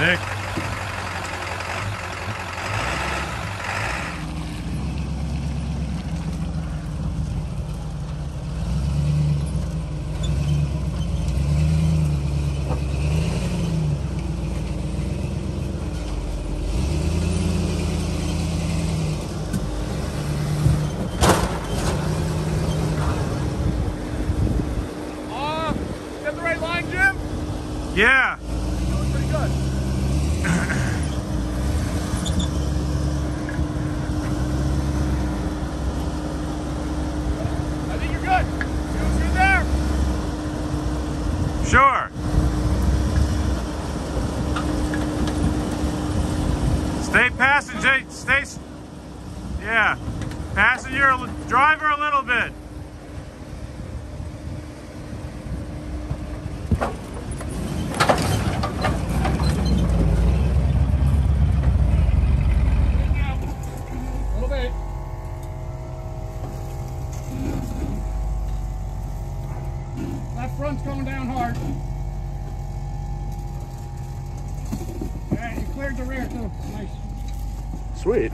Stick. Got the right line, Jim? Yeah. Doing pretty good. I think you're good. See you there. Sure. Stay passenger. Stay. Yeah. Passenger, driver a little bit. That front's going down hard. Alright, you cleared the rear too. Nice. Sweet.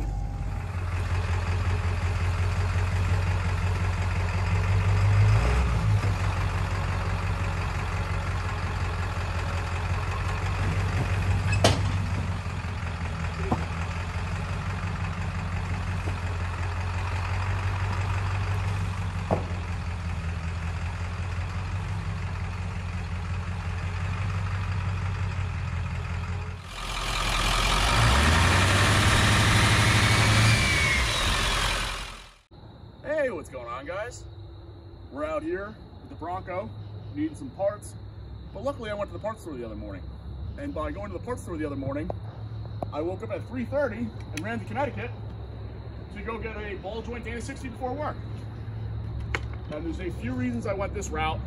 Hey, what's going on, guys? We're out here with the Bronco, needing some parts, but luckily I went to the parts store the other morning. And by going to the parts store the other morning, I woke up at 3:30 and ran to Connecticut to go get a ball joint Dana 60 before work. And there's a few reasons I went this route,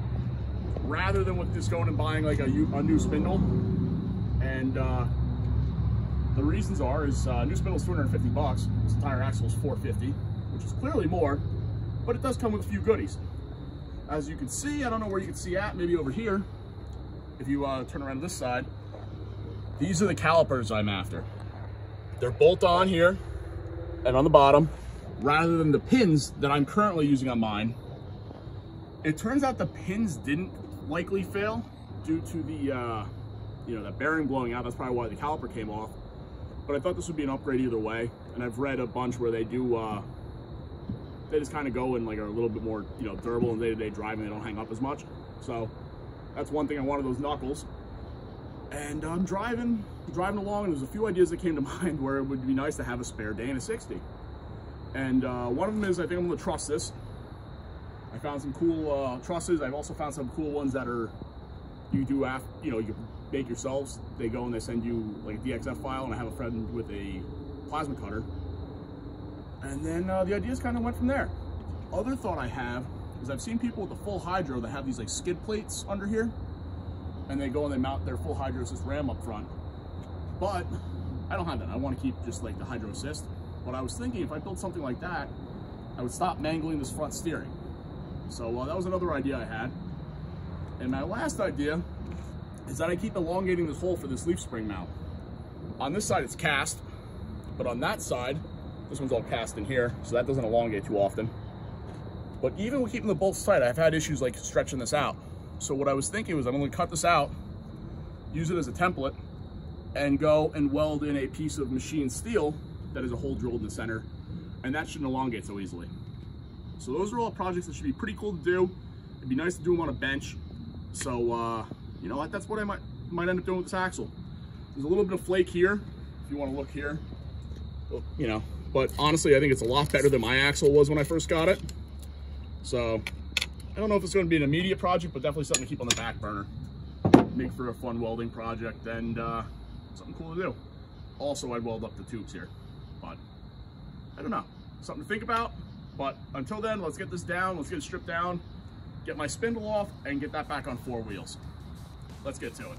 rather than with just going and buying like a new spindle. And the reasons is new spindle's 250 bucks, this entire axle is 450, which is clearly more, but it does come with a few goodies. As you can see, I don't know where you can see at, maybe over here, if you turn around to this side, these are the calipers I'm after. They're bolt on here and on the bottom, rather than the pins that I'm currently using on mine. It turns out the pins didn't likely fail due to the, that bearing blowing out. That's probably why the caliper came off. But I thought this would be an upgrade either way. And I've read a bunch where they do, they just kind of go and like are a little bit more, durable in day-to-day driving. They don't hang up as much. So that's one thing. I wanted those knuckles. And I'm driving along, and there's a few ideas that came to mind where it would be nice to have a spare Dana 60. And one of them is, I think I'm going to truss this. I found some cool trusses. I've also found some cool ones that are, you can make yourselves. They go and they send you like a DXF file, and I have a friend with a plasma cutter. And then the ideas kind of went from there. Other thought I have is I've seen people with the full hydro that have these like skid plates under here, and they go and they mount their full hydro assist ram up front. But I don't have that. I want to keep just like the hydro assist. But I was thinking if I built something like that, I would stop mangling this front steering. So that was another idea I had. And my last idea is that I keep elongating this hole for this leaf spring mount. On this side it's cast, but on that side, this one's all cast in here, so that doesn't elongate too often. But even with keeping the bolts tight, I've had issues like stretching this out. So what I was thinking was I'm going to cut this out, use it as a template, and go and weld in a piece of machined steel that is a hole drilled in the center, and that shouldn't elongate so easily. So those are all projects that should be pretty cool to do. It'd be nice to do them on a bench. So you know what, that's what I might end up doing with this axle. There's a little bit of flake here, if you want to look here, but honestly I think it's a lot better than my axle was when I first got it. So I don't know if it's going to be an immediate project, but definitely something to keep on the back burner. Make for a fun welding project and something cool to do. Also, I'd weld up the tubes here, but I don't know, something to think about. But until then, let's get this down, let's get it stripped down, get my spindle off, and get that back on 4 wheels. Let's get to it.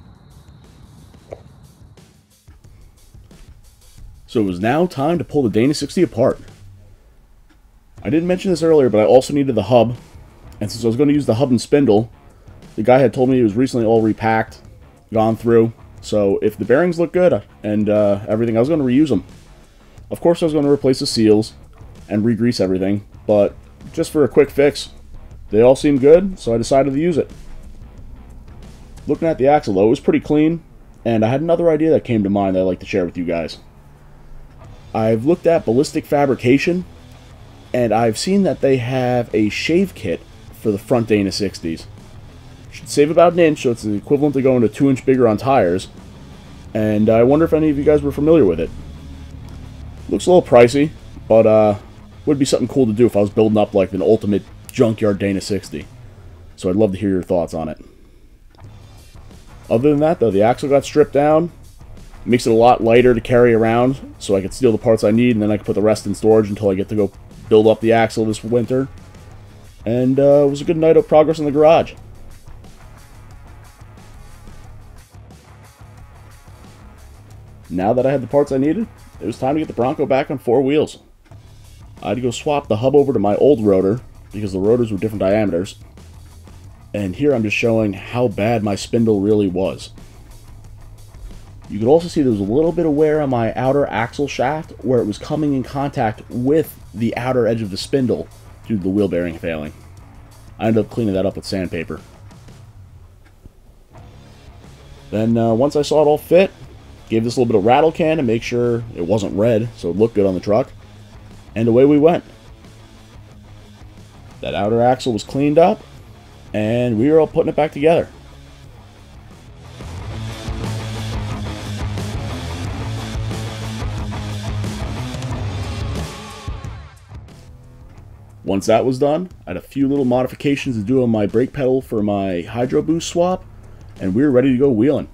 So it was now time to pull the Dana 60 apart. I didn't mention this earlier, but I also needed the hub. And since I was going to use the hub and spindle, the guy had told me it was recently all repacked, gone through, So if the bearings look good and everything, I was going to reuse them. Of course I was going to replace the seals and re-grease everything, but just for a quick fix, they all seemed good, so I decided to use it. Looking at the axle though, it was pretty clean, and I had another idea that came to mind that I'd like to share with you guys. I've looked at Ballistic Fabrication, and I've seen that they have a shave kit for the front Dana 60s. Should save about an inch, so it's the equivalent to going to 2 inch bigger on tires, and I wonder if any of you guys were familiar with it. Looks a little pricey, but would be something cool to do if I was building up like an ultimate junkyard Dana 60. So I'd love to hear your thoughts on it. Other than that though, the axle got stripped down, makes it a lot lighter to carry around, so I could steal the parts I need, and then I can put the rest in storage until I get to go build up the axle this winter. And it was a good night of progress in the garage. Now that I had the parts I needed, it was time to get the Bronco back on 4 wheels. I had to go swap the hub over to my old rotor, because the rotors were different diameters. And here I'm just showing how bad my spindle really was. You could also see there was a little bit of wear on my outer axle shaft where it was coming in contact with the outer edge of the spindle due to the wheel bearing failing. I ended up cleaning that up with sandpaper. Then once I saw it all fit, gave this a little bit of rattle can to make sure it wasn't red so it looked good on the truck, and away we went. That outer axle was cleaned up, and we were all putting it back together. Once that was done, I had a few little modifications to do on my brake pedal for my Hydro Boost swap, and we were ready to go wheeling.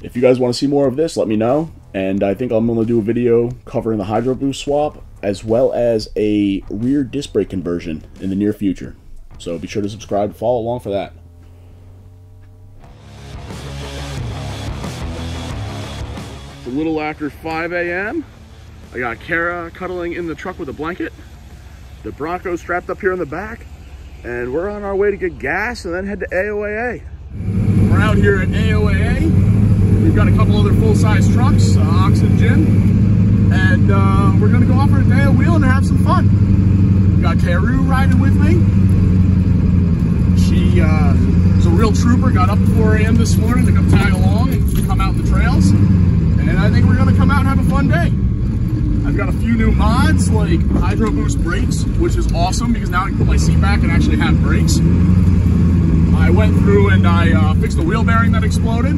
If you guys want to see more of this, let me know, and I think I'm going to do a video covering the Hydro Boost swap, as well as a rear disc brake conversion in the near future. So be sure to subscribe and follow along for that. It's a little after 5 a.m. I got Kara cuddling in the truck with a blanket. The Bronco strapped up here in the back. And we're on our way to get gas and then head to AOAA. We're out here at AOAA. We've got a couple other full-size trucks, Ox and Jim. And we're going to go off for a day of wheeling and have some fun. We've got Karu riding with me. She was a real trooper, got up at 4 a.m. this morning to come tag along and come out in the trails. And I think we're going to come out and have a fun day. I've got a few new mods like Hydro Boost brakes, which is awesome because now I can put my seat back and actually have brakes. I went through and I fixed the wheel bearing that exploded.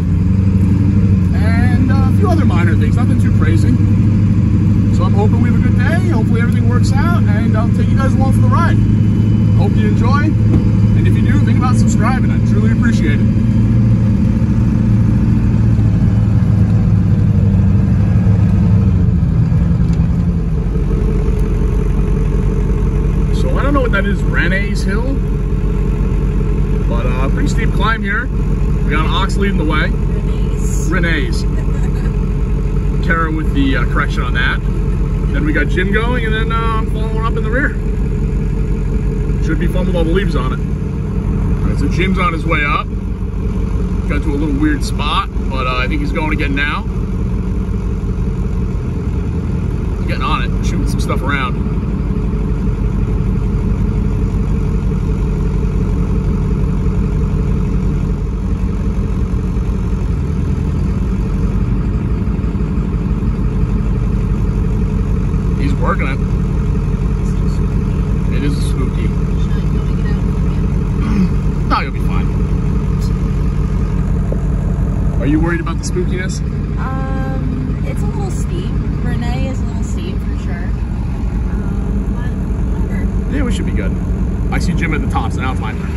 And a few other minor things, nothing too crazy. So I'm hoping we have a good day, hopefully everything works out, and I'll take you guys along for the ride. Hope you enjoy, and if you do, think about subscribing. I truly appreciate it. So I don't know what that is, Renee's Hill, but pretty steep climb here. We got an Ox leading the way. Renee's. Kara with the correction on that. Then we got Jim going, and then I'm following up in the rear. Should be fun with all the leaves on it. All right, so Jim's on his way up. Got to a little weird spot, but I think he's going again now. He's getting on it, shooting some stuff around. He's working it. It is spooky. No, you'll be fine. Are you worried about the spookiness? It's a little steep. Renee is a little steep for sure. But whatever. Yeah, we should be good. I see Jim at the top, so now it's my turn.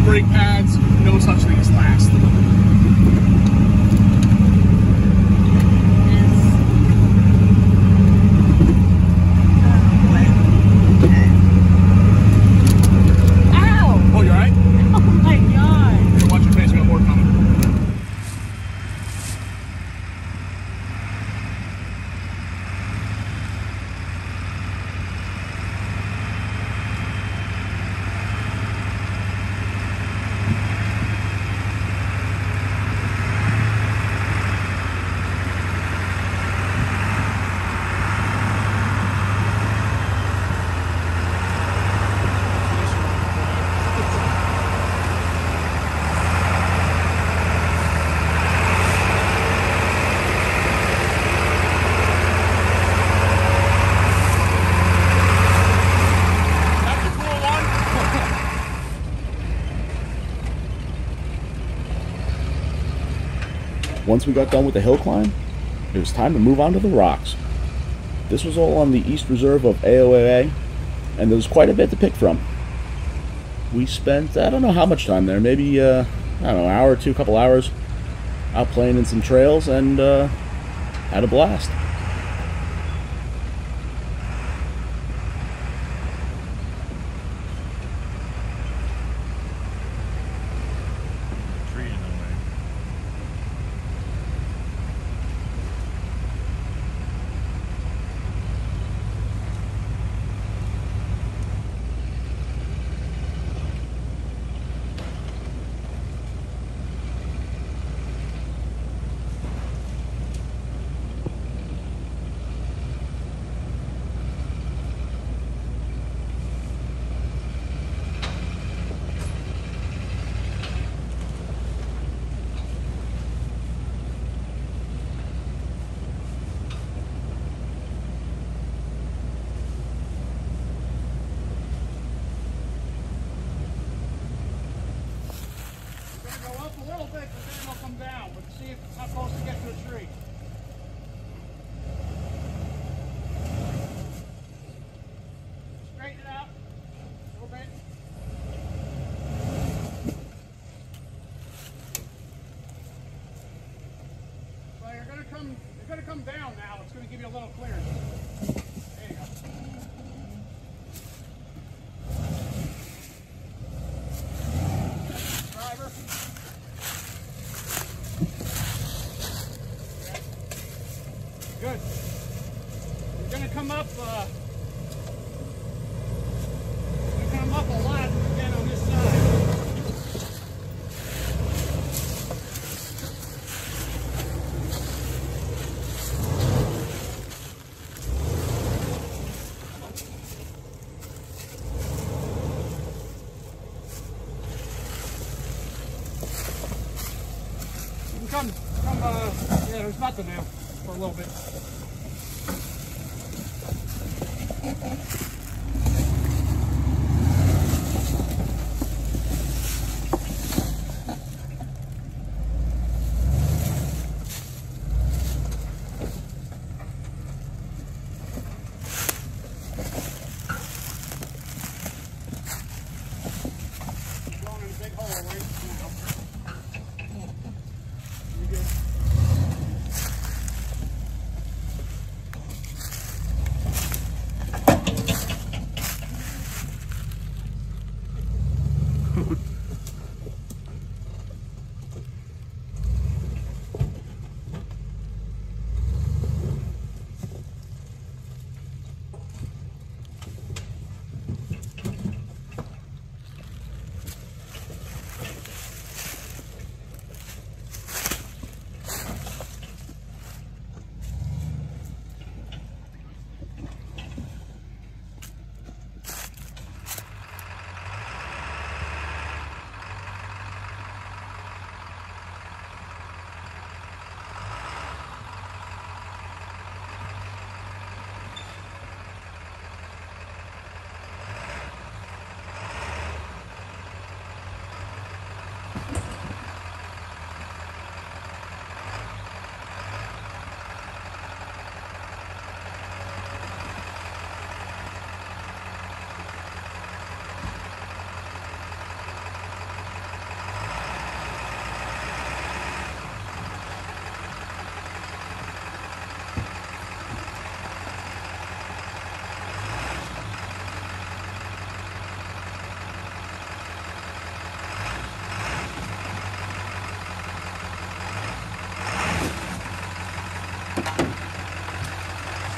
brake pads, no such thing as last. Ow! Oh, you alright? Oh my god! Here, watch your face, we got more coming. Once we got done with the hill climb, it was time to move on to the rocks. This was all on the East Reserve of AOAA, and there was quite a bit to pick from. We spent, I don't know how much time there, maybe, I don't know, an hour or two, couple hours, out playing in some trails, and had a blast. Tree in the way. Go up a little bit, but then it'll come down. But see if it's not close to get to a tree. Straighten it out a little bit. So you're gonna come down now. It's gonna give you a little clearance. There you go. Driver. Good. You're gonna come up. You're gonna come up a lot again on this side. You can come. Yeah, there's nothing now for a little bit. Going in a big hole right now. You good?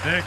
See?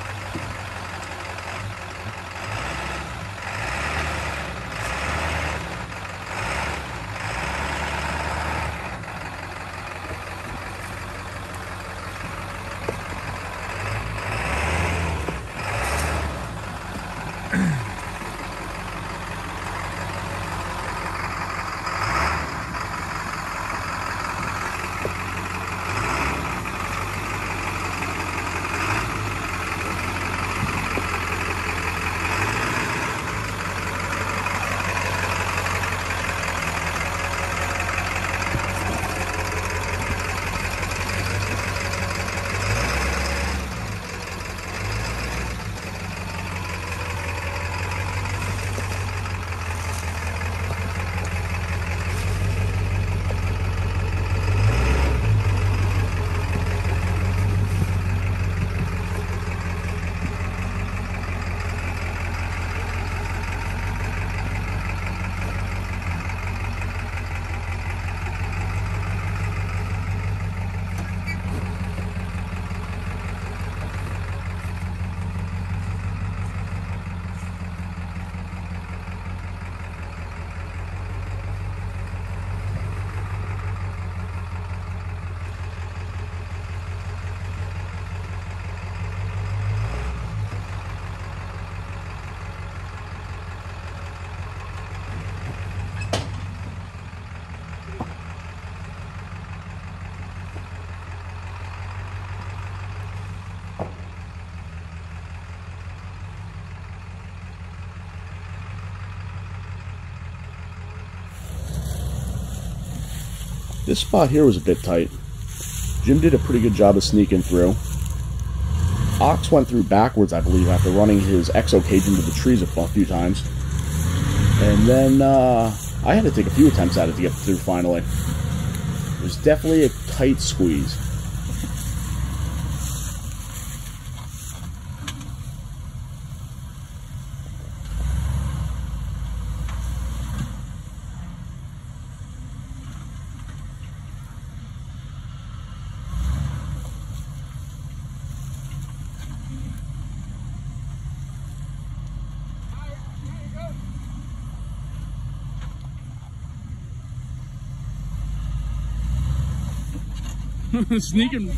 This spot here was a bit tight. Jim did a pretty good job of sneaking through. Ox went through backwards, I believe, after running his Exocage into the trees a few times. And then I had to take a few attempts at it to get through finally. It was definitely a tight squeeze. Sneaking.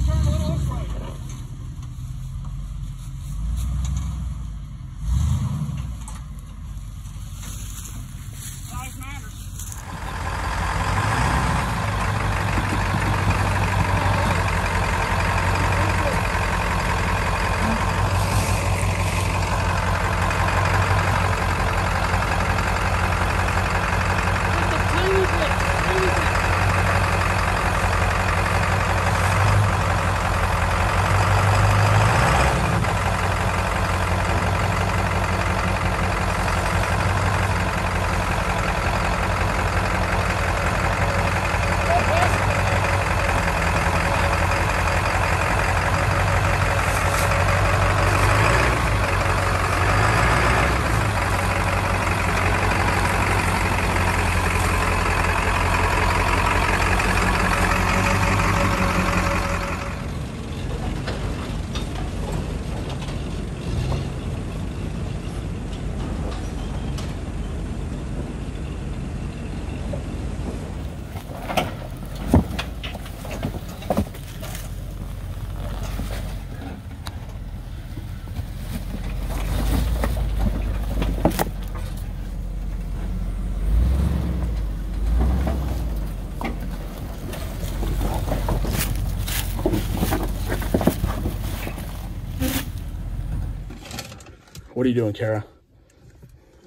What are you doing, Kara?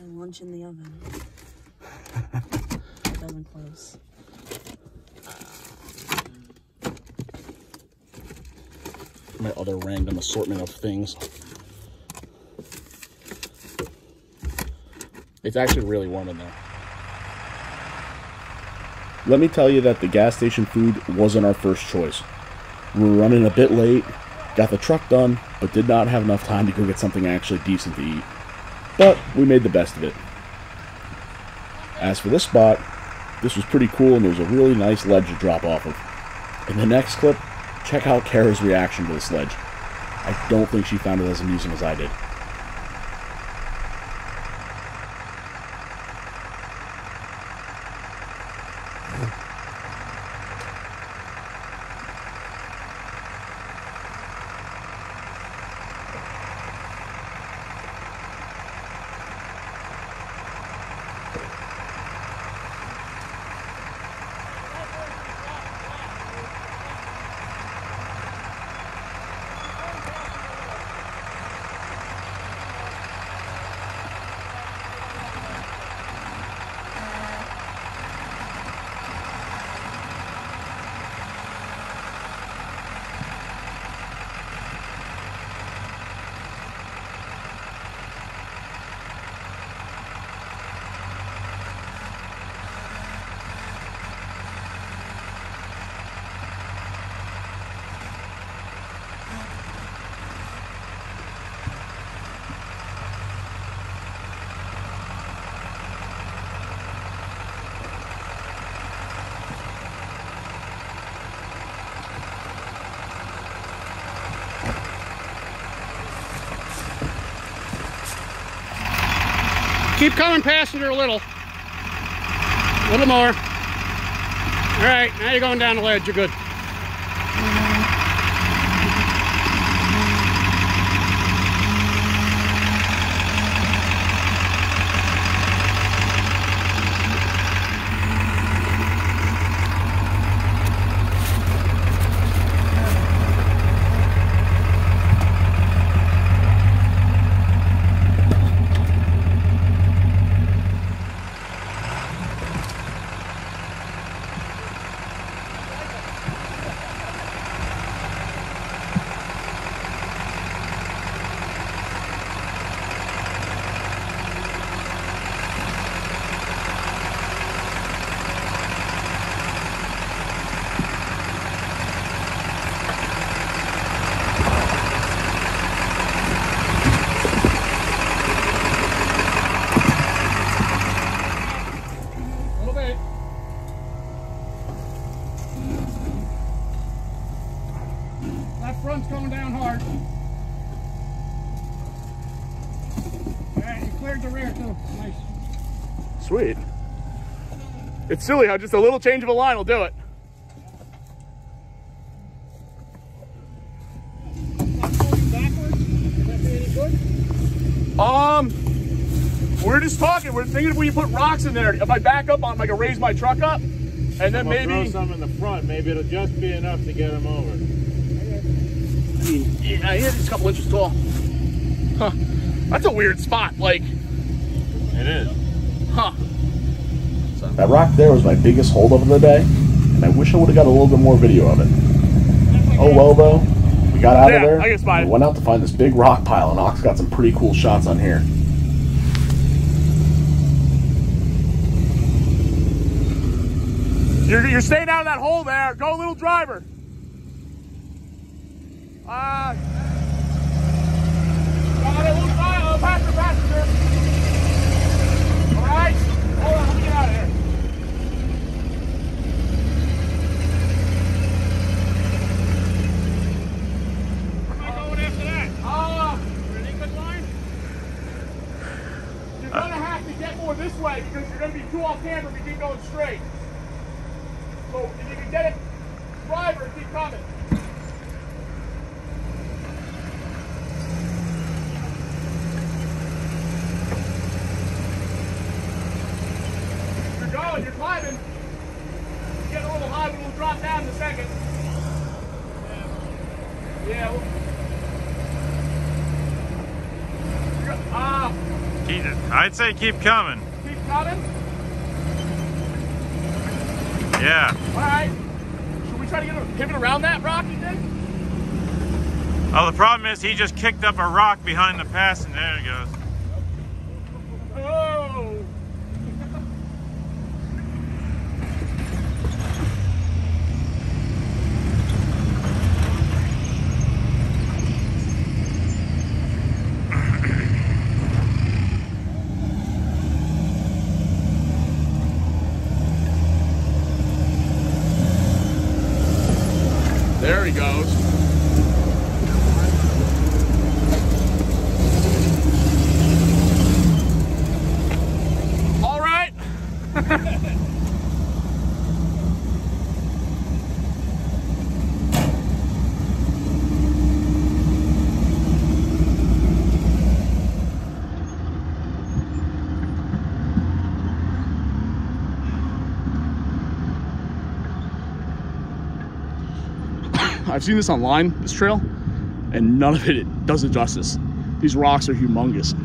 Lunch in the oven. Oven close. My other random assortment of things. It's actually really warm in there. Let me tell you that the gas station food wasn't our first choice. We were running a bit late, got the truck done, but did not have enough time to go get something actually decent to eat. But we made the best of it. As for this spot, this was pretty cool and there was a really nice ledge to drop off of. In the next clip, check out Kara's reaction to this ledge. I don't think she found it as amusing as I did. Keep coming, passenger, a little. A little more. All right, now you're going down the ledge, you're good. Front's going down hard. All right, you cleared the rear too. Nice. Sweet. It's silly how just a little change of a line will do it. We're just talking. We're thinking if we put rocks in there, if I back up on, like, I raise my truck up, and then maybe throw some in the front. Maybe it'll just be enough to get them over. I mean, yeah, it's a couple inches tall. Huh? That's a weird spot. Like, it is. Huh? That rock there was my biggest holdup of the day, and I wish I would have got a little bit more video of it. Oh well, though. We got out of there. I guess fine. We went out to find this big rock pile, and Ox got some pretty cool shots on here. You're staying out of that hole there. Go, little driver. Got it, little driver. Passenger. All right. Hold on. Let me get out of here. Where am I going after that? Underneath the line? You're going to have to get more this way because you're going to be too off camera if you keep going straight. So if you can get it, driver, keep coming. You're going, you're climbing. You're getting a little high, but we'll drop down in a second. Yeah. I'd say keep coming. Keep coming? Yeah. All right. Should we try to get a pivot around that rock, you think? Oh, the problem is he just kicked up a rock behind the passenger. There it goes. Oh! There he goes. I've seen this online, this trail, and none of it does it justice. These rocks are humongous.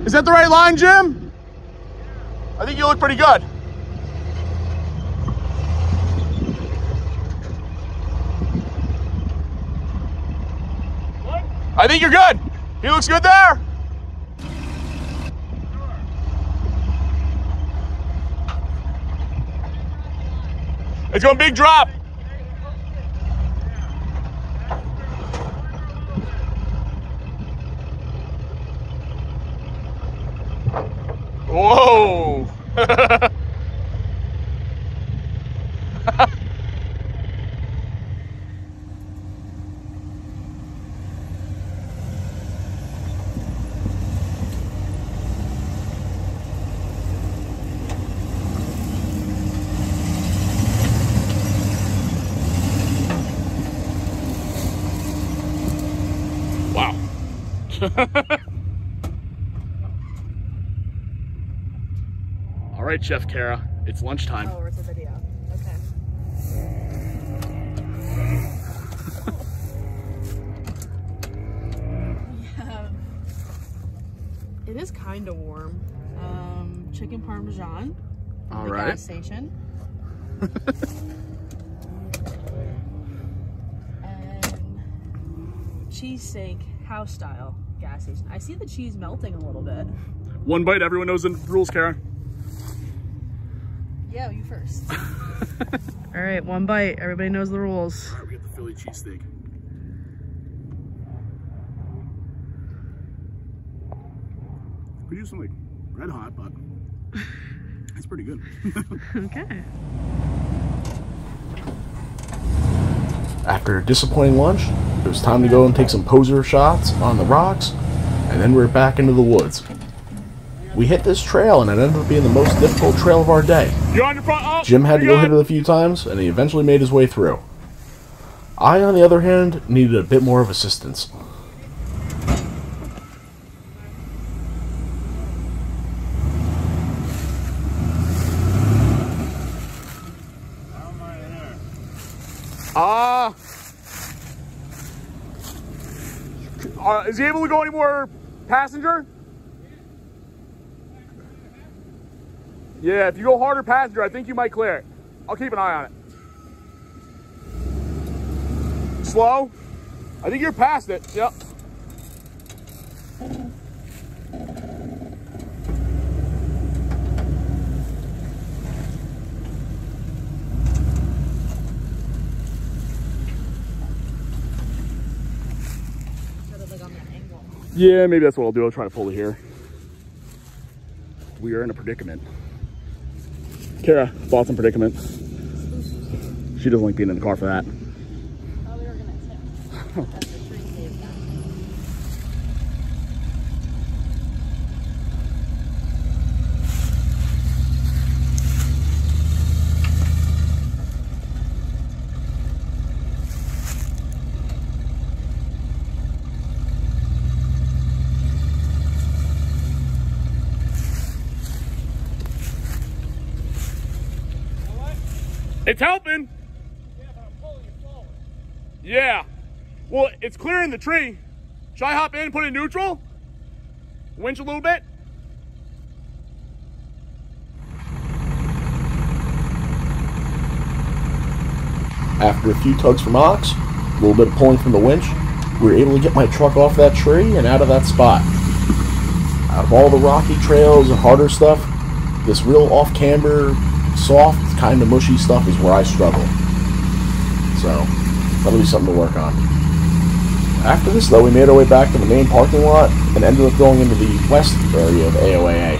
Is that the right line, Jim? I think you look pretty good. What? I think you're good. He looks good there. It's going big drop. Whoa! Wow. All right, Chef Kara, it's lunchtime. Oh, it's a video. Okay. Yeah. It is kind of warm. Chicken parmesan. All the right. Gas station. And cheesesteak house style gas station. I see the cheese melting a little bit. One bite, everyone knows the rules, Kara. Yeah, you first. All right, one bite. Everybody knows the rules. All right, we get the Philly cheesesteak. We do some like red hot, but it's pretty good. Okay. After a disappointing lunch, it was time to go and take some poser shots on the rocks, and then we're back into the woods. We hit this trail, and it ended up being the most difficult trail of our day. You're on your front. Oh, Jim had to go hit it a few times, and he eventually made his way through. I, on the other hand, needed a bit more of assistance. Is he able to go any more passenger? Yeah, if you go harder passenger, I think you might clear it. I'll keep an eye on it. Slow. I think you're past it. Yep. Yeah, maybe that's what I'll do. I'll try to pull it here. We are in a predicament. Kara, thoughts on predicament? She doesn't like being in the car for that. Oh, we were gonna tip. That's the tree cave now. It's helping. Yeah, but I'm pulling you forward. Yeah. Well, it's clearing the tree. Should I hop in and put it in neutral? Winch a little bit? After a few tugs from Ox, a little bit of pulling from the winch, we were able to get my truck off that tree and out of that spot. Out of all the rocky trails and harder stuff, this real off-camber, soft, kind of mushy stuff is where I struggle. So, that'll be something to work on. After this, though, we made our way back to the main parking lot and ended up going into the west area of AOAA.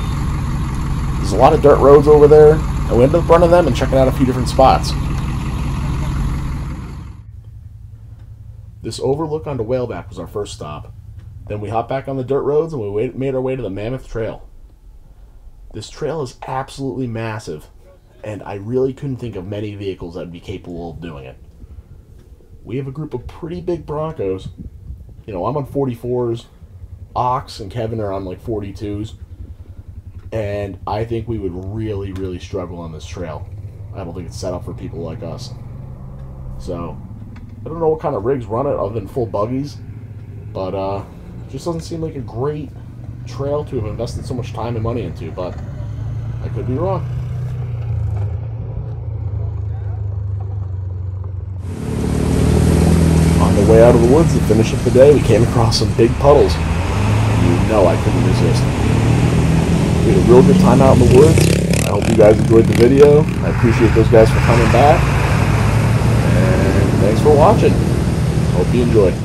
There's a lot of dirt roads over there, and we ended up running them and checking out a few different spots. This overlook onto Whaleback was our first stop. Then we hopped back on the dirt roads and we made our way to the Mammoth Trail. This trail is absolutely massive, and I really couldn't think of many vehicles that would be capable of doing it. We have a group of pretty big Broncos. You know, I'm on 44s, Ox and Kevin are on like 42s, and I think we would really, really struggle on this trail. I don't think it's set up for people like us. So, I don't know what kind of rigs run it other than full buggies, but it just doesn't seem like a great trail to have invested so much time and money into, but I could be wrong. On the way out of the woods to finish up the day, we came across some big puddles. You know I couldn't resist. We had a real good time out in the woods. I hope you guys enjoyed the video. I appreciate those guys for coming back. And thanks for watching. Hope you enjoyed.